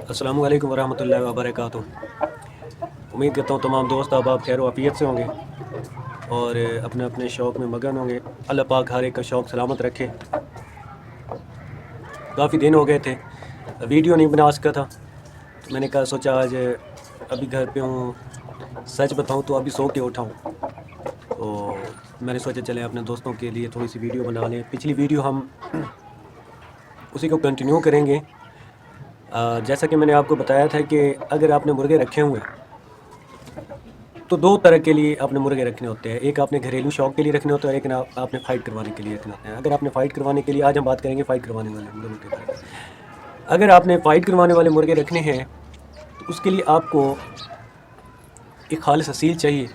अस्सलामु अलैकुम वरहमतुल्लाहि वबरकातुह। उम्मीद करता हूँ तमाम दोस्त आप खैर वाफियत से होंगे और अपने अपने शौक़ में मगन होंगे। अल्लाह पाक हर एक का शौक़ सलामत रखे। काफ़ी दिन हो गए थे वीडियो नहीं बना सका था, तो मैंने कहा सोचा आज अभी घर पे हूँ। सच बताऊँ तो अभी सो के उठा हूँ, तो मैंने सोचा चले अपने दोस्तों के लिए थोड़ी सी वीडियो बना लें। पिछली वीडियो हम उसी को कंटिन्यू करेंगे। जैसा कि मैंने आपको बताया था कि अगर आपने मुर्गे रखे हुए हैं तो दो तरह के लिए आपने मुर्गे रखने होते हैं। एक आपने घरेलू शौक के लिए रखने होते हैं और एक आपने फ़ाइट करवाने के लिए रखने होते हैं। अगर आपने फ़ाइट करवाने के लिए, आज हम बात करेंगे फ़ाइट करवाने वाले मुर्गों के बारे में। अगर आपने फ़ाइट करवाने वाले मुर्गे रखने हैं तो उसके लिए आपको एक खालिस असील चाहिए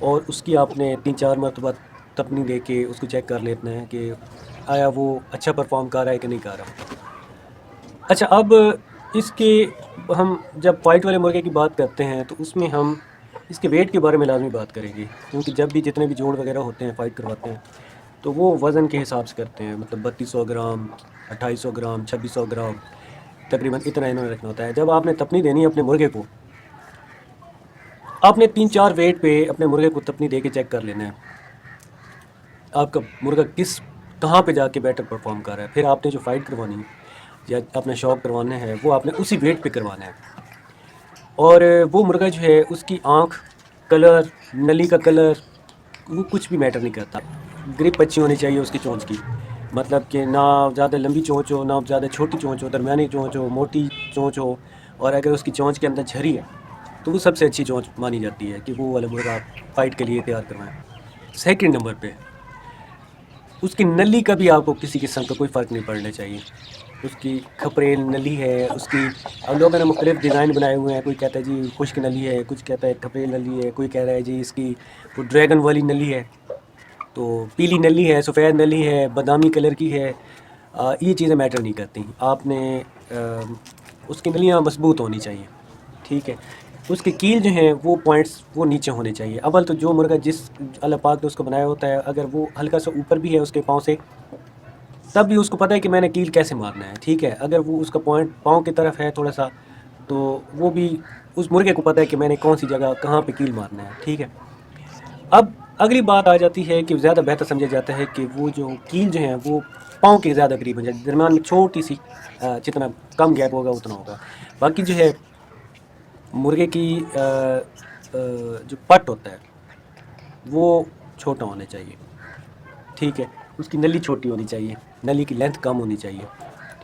और उसकी आपने 3-4 मरतबा तपनी दे के उसको चेक कर लेना है कि आया वो अच्छा परफॉर्म कर रहा है कि नहीं कर रहा। अच्छा, अब इसके हम जब फ़ाइट वाले मुर्गे की बात करते हैं तो उसमें हम इसके वेट के बारे में लाजमी बात करेंगे, क्योंकि जब भी जितने भी जोड़ वगैरह होते हैं फ़ाइट करवाते हैं तो वो वज़न के हिसाब से करते हैं। मतलब 3200 ग्राम, 2800 ग्राम, 2600 ग्राम, तकरीबन इतना इन्होंने रखना होता है। जब आपने तपनी देनी है अपने मुर्गे को, आपने 3-4 वेट पे अपने मुर्गे को तपनी दे के चेक कर लेना है आपका मुर्गा कहाँ पे जाके बेटर परफॉर्म कर रहा है। फिर आपने जो फ़ाइट करवानी है या अपना शौक करवाना है वो आपने उसी वेट पे करवाना है। और वो मुर्गा जो है उसकी आँख, कलर, नली का कलर, वो कुछ भी मैटर नहीं करता। ग्रिप अच्छी होनी चाहिए उसकी चोंच की, मतलब कि ना ज़्यादा लंबी चोंच हो, ना ज़्यादा छोटी चोंच हो, दरमियानी चोंच हो, मोटी चोंच हो। और अगर उसकी चोंच के अंदर झरी है तो वो सबसे अच्छी चोंच मानी जाती है कि वो वाला मुर्गा आप फ़ाइट के लिए तैयार करवाएं। सेकंड नंबर पे उसकी नली का भी आपको किसी किस्म का कोई फ़र्क नहीं पड़ना चाहिए। उसकी खपरेल नली है, उसकी अब लोगों ने मुख्तलिफ़ डिज़ाइन बनाए हुए हैं। कोई कहता है जी खुश्क नली है, कुछ कहता है खपरेल नली है, कोई कह रहा है जी इसकी वो ड्रैगन वाली नली है। तो पीली नली है, सफ़ेद नली है, बादामी कलर की है, ये चीज़ें मैटर नहीं करती। आपने उसकी नलियाँ मजबूत होनी चाहिए, ठीक है। उसके कील जो हैं वो पॉइंट्स वो नीचे होने चाहिए। अव्वल तो जो मुर्गा जिस अल्लाह पाक ने उसको बनाया होता है, अगर वो हल्का सा ऊपर भी है उसके पाँव से, तब भी उसको पता है कि मैंने कील कैसे मारना है, ठीक है। अगर वो उसका पॉइंट पाँव की तरफ है थोड़ा सा, तो वो भी उस मुर्गे को पता है कि मैंने कौन सी जगह कहाँ पे कील मारना है, ठीक है। अब अगली बात आ जाती है कि ज़्यादा बेहतर समझा जाता है कि वो जो कील जो है वो पाँव के ज़्यादा करीब हो जाए, दरम्यान में छोटी सी जितना कम गैप होगा उतना होगा। बाकी जो है मुर्गे की जो पट होता है वो छोटा होना चाहिए, ठीक है। उसकी नली छोटी होनी चाहिए, नली की लेंथ कम होनी चाहिए,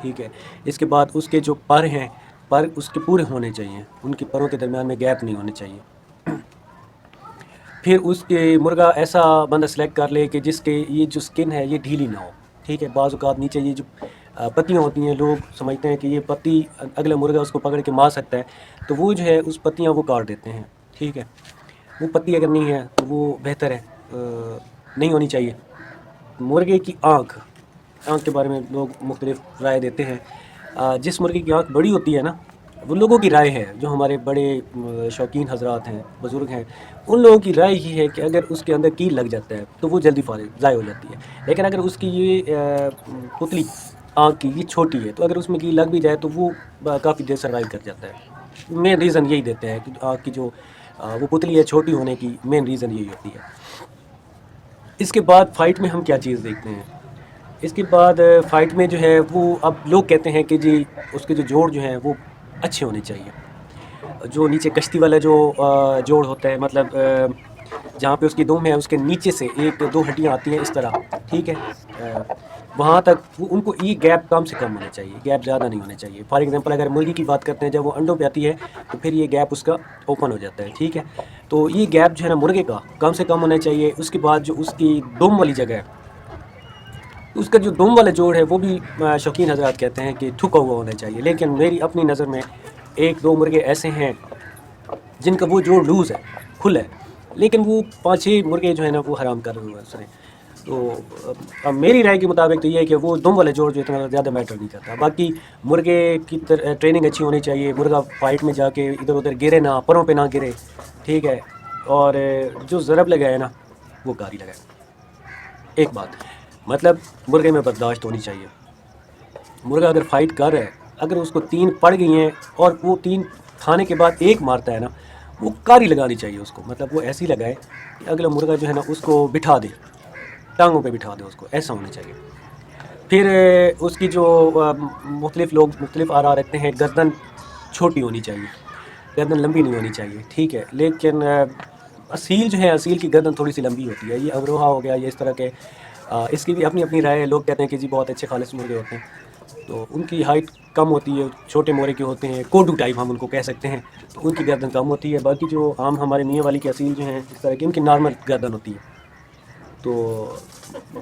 ठीक है। इसके बाद उसके जो पर हैं, पर उसके पूरे होने चाहिए, उनके परों के दरमियान में गैप नहीं होने चाहिए। फिर उसके मुर्गा ऐसा बंदा सेलेक्ट कर ले कि जिसके ये जो स्किन है ये ढीली ना हो, ठीक है। बाज़ औक़ात नीचे ये जो पत्तियाँ होती हैं, लोग समझते हैं कि ये पत्ती अगला मुर्गा उसको पकड़ के मार सकता है, तो वो जो है उस पत्तियाँ वो काट देते हैं, ठीक है। वो पत्ती अगर नहीं है तो वो बेहतर है नहीं होनी चाहिए। मुर्गे की आँख के बारे में लोग मुख्तलिफ़ राय देते हैं। जिस मुर्गे की आँख बड़ी होती है ना, वो लोगों की राय है, जो हमारे बड़े शौकीन हज़रात हैं, बुज़ुर्ग हैं, उन लोगों की राय ये है कि अगर उसके अंदर कील लग जाता है तो वो जल्दी ज़ाय हो जाती है। लेकिन अगर उसकी ये पुतली आँख की ये छोटी है तो अगर उसमें कील लग भी जाए तो वो काफ़ी देर सर्वाइव कर जाता है। मेन रीज़न यही देते हैं कि आँख की जो वो पुतली है छोटी होने की मेन रीज़न यही होती है। इसके बाद फ़ाइट में हम क्या चीज़ देखते हैं, इसके बाद फ़ाइट में जो है वो अब लोग कहते हैं कि जी उसके जो जोड़ जो हैं वो अच्छे होने चाहिए। जो नीचे कश्ती वाला जो जोड़ होता है, मतलब जहाँ पे उसकी दुम है उसके नीचे से 1-2 हड्डियाँ आती हैं इस तरह, ठीक है। वहाँ तक वो उनको ये गैप कम से कम होना चाहिए, गैप ज़्यादा नहीं होने चाहिए। फॉर एग्ज़ाम्पल अगर मुर्गी की बात करते हैं, जब वो अंडों पे आती है तो फिर ये गैप उसका ओपन हो जाता है, ठीक है। तो ये गैप जो है ना मुर्गे का कम से कम होना चाहिए। उसके बाद जो उसकी दुम वाली जगह है, उसका जो दुम वाला जोड़ है वो भी शौकीन हज़रात कहते हैं कि ठुका हुआ होना चाहिए। लेकिन मेरी अपनी नज़र में 1-2 मुर्गे ऐसे हैं जिनका वो जोड़ लूज़ है, खुला है, लेकिन वो 5-6 मुर्गे जो है ना वो हराम कर हुए हैं उसने। तो अब मेरी राय के मुताबिक तो ये है कि वो दुम वाला जोड़ जो इतना ज़्यादा मैटर नहीं करता। बाकी मुर्गे की ट्रेनिंग अच्छी होनी चाहिए, मुर्गा फाइट में जाके इधर उधर गिरे ना, परों पे ना गिरे, ठीक है। और जो ज़रब लगाए ना वो कारी लगाए। एक बात मतलब मुर्गे में बर्दाश्त होनी चाहिए। मुर्गा अगर फ़ाइट कर रहा है, اگر اس کو 3 پڑ گئی ہیں اور وہ 3 کھانے کے بعد 1 مارتا ہے نا، وہ کاری لگانی چاہیے اس کو، مطلب وہ ایسی لگائے کہ اگلا مرغا جو ہے نا اس کو بٹھا دے، ٹانگوں پہ بٹھا دے اس کو، ایسا ہونا چاہیے۔ پھر اس کی جو مختلف لوگ مختلف آراء رکھتے ہیں، گردن چھوٹی ہونی چاہیے، گردن لمبی نہیں ہونی چاہیے، ٹھیک ہے، لیکن اصیل جو ہے، اصیل کی گردن تھوڑی سی لمبی ہوتی ہے، یہ امروہہ ہو گیا، یہ اس طرح کے اس کی بھی اپنی اپنی رائے ہے۔ لوگ کہتے ہیں کہ جی بہت اچھے خالص مرغے ہوتے ہیں، تو ان کی ہائٹ کم ہوتی ہے، چھوٹے مورے کے ہوتے ہیں، کوڈو ٹائپ ہم ان کو کہہ سکتے ہیں، تو ان کی گردن کم ہوتی ہے۔ باقی جو عام ہمارے میاں والی کے اصیل جو ہیں اس طرح کی، ان کی نارمل گردن ہوتی ہے۔ تو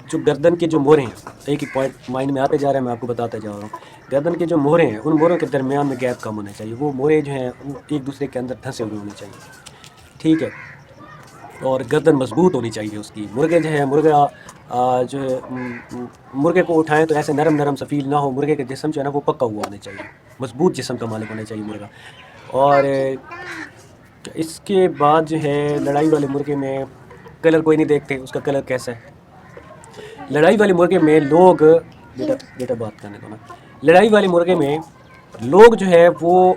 جو گردن کے جو مورے ہیں، ایک ایک پوائنٹ مائنڈ میں آتے جا رہا ہے، میں آپ کو بتاتا جا رہا ہوں۔ گردن کے جو مورے ہیں، ان موروں کے درمیان میں گیپ کم ہونا چاہیے، وہ مورے جو ہیں وہ ایک دوسرے کے اندر دھنسے ہوئے ہونے چاہیے، ٹھیک ہے، اور گردن مضبوط ہونی چاہیے اس کی۔ مرغے جو ہے، مرغا جو ہے مرغے کو اٹھائیں تو ایسے نرم نرم سفیل نہ ہو، مرغے کا جسم جو ہے نا وہ پکا ہوا ہونا چاہیے، مضبوط جسم کا مالک ہونا چاہیے مرغا۔ اور اس کے بعد جو ہے لڑائی والے مرغے میں کلر کوئی نہیں دیکھتے، اس کا کلر کیسا ہے۔ لڑائی والے مرغے میں لوگ بیٹا بات کرنے دو نا، لڑائی والے مرغے میں لوگ جو ہے وہ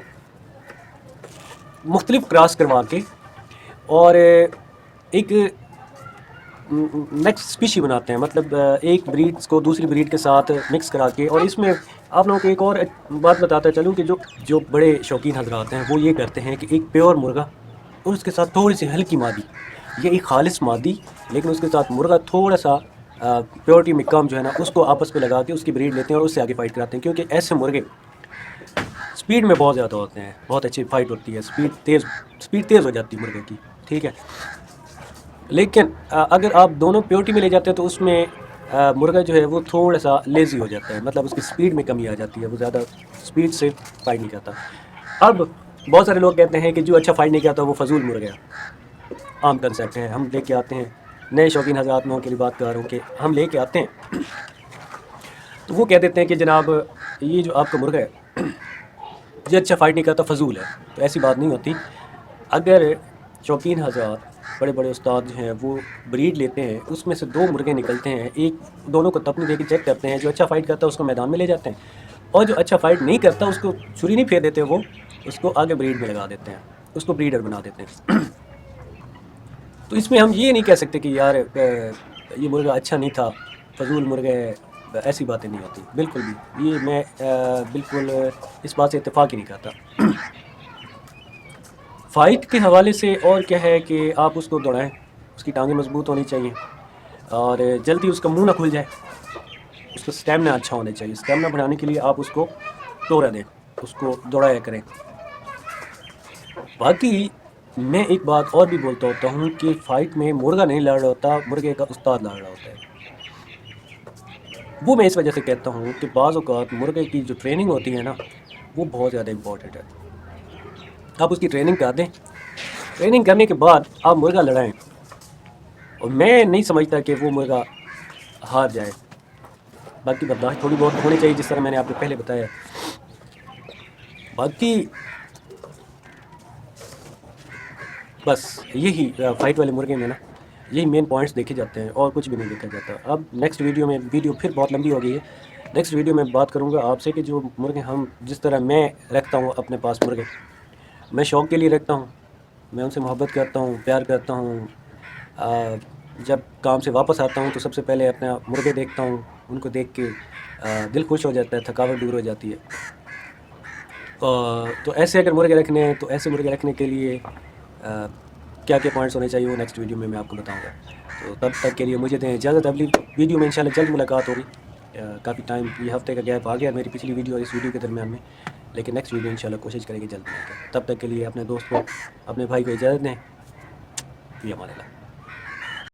مختلف کراس کروا کے اور ایک نیکسٹ اسپیشی بناتے ہیں، مطلب ایک بریڈ کو دوسری بریڈ کے ساتھ مکس کرا کے۔ اور اس میں آپ لوگوں کو ایک اور بات بتاتا چلوں کہ جو بڑے شوقین حضرات ہیں وہ یہ کرتے ہیں کہ ایک پیور مرغا اور اس کے ساتھ تھوڑی سی ہلکی مادی، یہ ایک خالص مادی، لیکن اس کے ساتھ مرغا تھوڑا سا پیورٹی میں کم جو ہے نا، اس کو آپس میں لگا کے اس کی بریڈ لیتے ہیں اور اس سے آگے فائٹ کراتے ہیں، کیونکہ ایسے مرغے سپیڈ میں بہت زیادہ ہوتے ہیں، بہت اچھی فائٹ ہوتی ہے، سپیڈ تیز ہو جاتی ہے مرغے کی، ٹھیک ہے۔ لیکن اگر آپ دونوں پیورٹی میں لے جاتے ہیں تو اس میں مرغا جو ہے وہ تھوڑا سا لیزی ہو جاتا ہے، مطلب اس کی سپیڈ میں کمی آ جاتی ہے، وہ زیادہ سپیڈ سے فائٹ نہیں کرتا۔ اب بہت سارے لوگ کہتے ہیں کہ جو اچھا فائٹ نہیں کرتا وہ فضول مرغا ہے، عام کنسیپٹ ہے، ہم لے کے آتے ہیں نئے شوقین حضرات میں کے لیے بات کر رہا ہوں کہ ہم لے کے آتے ہیں تو وہ کہہ دیتے ہیں کہ جناب یہ جو آپ کا مرغا ہے جو اچھا فائٹ نہیں کرتا فضول ہے، تو ایسی بات نہیں ہوتی۔ اگر شوقین حضرات بڑے بڑے استاد جو ہیں وہ بریڈ لیتے ہیں، اس میں سے 2 مرغے نکلتے ہیں، ایک دونوں کو تپنی دے کے چیک کرتے ہیں، جو اچھا فائٹ کرتا ہے اس کو میدان میں لے جاتے ہیں، اور جو اچھا فائٹ نہیں کرتا اس کو چھری نہیں پھیر دیتے، وہ اس کو آگے بریڈ میں لگا دیتے ہیں، اس کو بریڈر بنا دیتے ہیں۔ تو اس میں ہم یہ نہیں کہہ سکتے کہ یار یہ مرغا اچھا نہیں تھا، فضول مرغا ہے، ایسی باتیں نہیں ہوتی بالکل بھی، یہ میں بالکل اس بات سے اتفاق ہی نہیں کرتا۔ فائٹ کے حوالے سے اور کیا ہے کہ آپ اس کو دوڑائیں، اس کی ٹانگیں مضبوط ہونی چاہیے اور جلدی اس کا منہ نہ کھل جائے، اس کا سٹیمنا اچھا ہونا چاہیے۔ سٹیمنا بڑھانے کے لیے آپ اس کو توڑا دیں، اس کو دوڑایا کریں۔ باقی میں ایک بات اور بھی بولتا ہوتا ہوں کہ فائٹ میں مرغا نہیں لڑ رہا ہوتا، مرغے کا استاد لڑ رہا ہوتا ہے۔ وہ میں اس وجہ سے کہتا ہوں کہ بعض اوقات مرغے کی جو ٹریننگ ہوتی ہے نا وہ بہت زیادہ امپورٹنٹ ہے۔ آپ اس کی ٹریننگ کر دیں، ٹریننگ کرنے کے بعد آپ مرغا لڑائیں، اور میں نہیں سمجھتا کہ وہ مرغا ہار جائے۔ باقی برداشت تھوڑی بہت ہونی چاہیے، جس طرح میں نے آپ کو پہلے بتایا۔ باقی بس یہی فائٹ والے مرغے میں نا یہی مین پوائنٹس دیکھے جاتے ہیں، اور کچھ بھی نہیں دیکھا جاتا۔ اب نیکسٹ ویڈیو میں، ویڈیو پھر بہت لمبی ہو گئی ہے، نیکسٹ ویڈیو میں بات کروں گا آپ سے کہ جو مرغے ہم جس طرح میں رکھتا ہوں اپنے پاس مرغے، میں شوق کے لیے رکھتا ہوں، میں ان سے محبت کرتا ہوں، پیار کرتا ہوں۔ جب کام سے واپس آتا ہوں تو سب سے پہلے اپنا مرغے دیکھتا ہوں، ان کو دیکھ کے دل خوش ہو جاتا ہے، تھکاوٹ دور ہو جاتی ہے۔ تو ایسے اگر مرغے رکھنے ہیں تو ایسے مرغے رکھنے کے لیے کیا کیا پوائنٹس ہونے چاہیے وہ نیکسٹ ویڈیو میں آپ کو بتاؤں گا۔ تو تب تک کے لیے مجھے دیں اجازت، اگلی ویڈیو میں انشاءاللہ جلد ملاقات ہوگی۔ کافی ٹائم، یہ ہفتے کا گیپ آ گیا میری پچھلی ویڈیو اور اس ویڈیو کے درمیان میں، لیکن نیکسٹ ویڈیو انشاءاللہ کوشش کریں گے جلد ملیں گے۔ تب تک کے لیے اپنے دوست کو، اپنے بھائی کو اجازت دیں، فی امان اللہ۔